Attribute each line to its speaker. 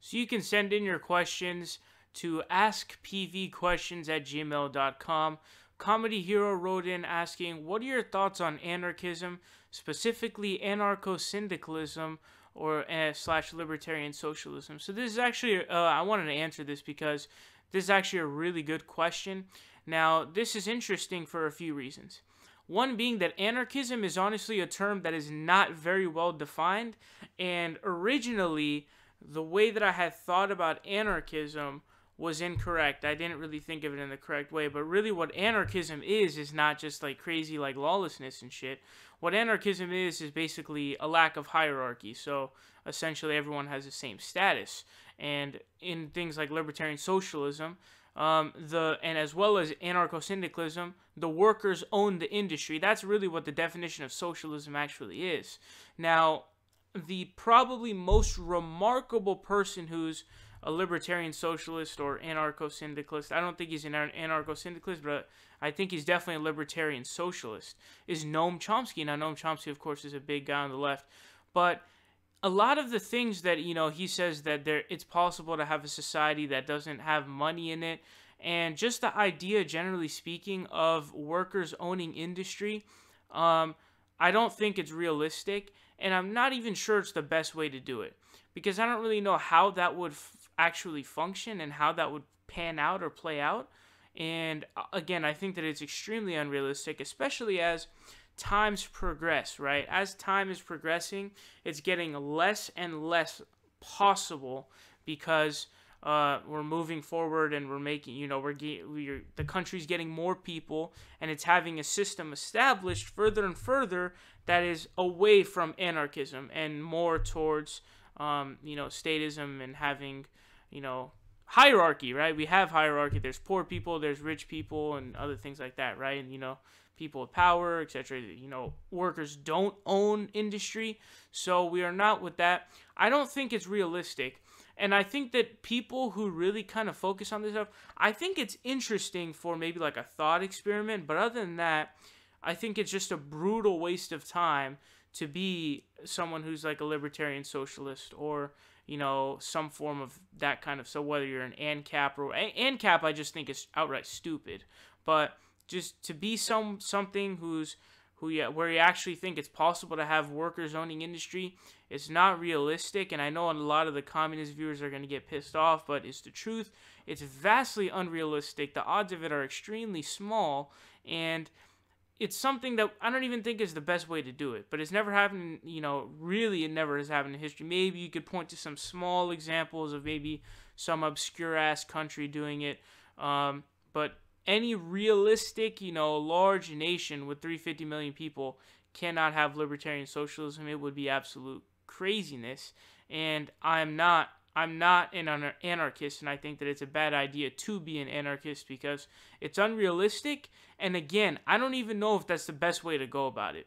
Speaker 1: So you can send in your questions to askpvquestions@gmail.com. Comedy Hero wrote in asking, what are your thoughts on anarchism, specifically Anarcho-Syndicalism or slash Libertarian Socialism? So this is actually, I wanted to answer this because this is actually a really good question. Now, this is interesting for a few reasons. One being that anarchism is honestly a term that is not very well defined, and originally, the way that I had thought about anarchism was incorrect. I didn't really think of it in the correct way, but really what anarchism is not just like crazy like lawlessness and shit. What anarchism is basically a lack of hierarchy. So essentially everyone has the same status. And in things like libertarian socialism, and as well as anarcho-syndicalism, the workers own the industry. That's really what the definition of socialism actually is. Now, the probably most remarkable person who's a libertarian socialist or anarcho-syndicalist, I don't think he's an anarcho-syndicalist, but I think he's definitely a libertarian socialist, is Noam Chomsky. Now, Noam Chomsky, of course, is a big guy on the left, but a lot of the things that, he says that it's possible to have a society that doesn't have money in it, and just the idea, generally speaking, of workers owning industry, I don't think it's realistic, and I'm not even sure it's the best way to do it, because I don't really know how that would actually function and how that would pan out or play out. And again, I think that it's extremely unrealistic, especially as times progress, right? As time is progressing, it's getting less and less possible because we're moving forward and we're making, the country's getting more people, and it's having a system established further and further that is away from anarchism and more towards, statism and having, hierarchy, right? We have hierarchy. There's poor people, there's rich people, and other things like that, right? And, people with power, etc. Workers don't own industry, so we are not with that. I don't think it's realistic, and I think that people who really kind of focus on this stuff, I think it's interesting for maybe like a thought experiment, but other than that, I think it's just a brutal waste of time to be someone who's like a libertarian socialist or, some form of that kind of, so whether you're an ANCAP or ANCAP, I just think is outright stupid, but just to be something where you actually think it's possible to have workers owning industry, it's not realistic, and I know a lot of the communist viewers are going to get pissed off, but it's the truth. It's vastly unrealistic. The odds of it are extremely small, and it's something that I don't even think is the best way to do it, but it's never happened, really it never has happened in history. Maybe you could point to some small examples of maybe some obscure-ass country doing it, but any realistic, large nation with 350 million people cannot have libertarian socialism. It would be absolute craziness, and I'm not an anarchist, and I think that it's a bad idea to be an anarchist because it's unrealistic, and again, I don't even know if that's the best way to go about it.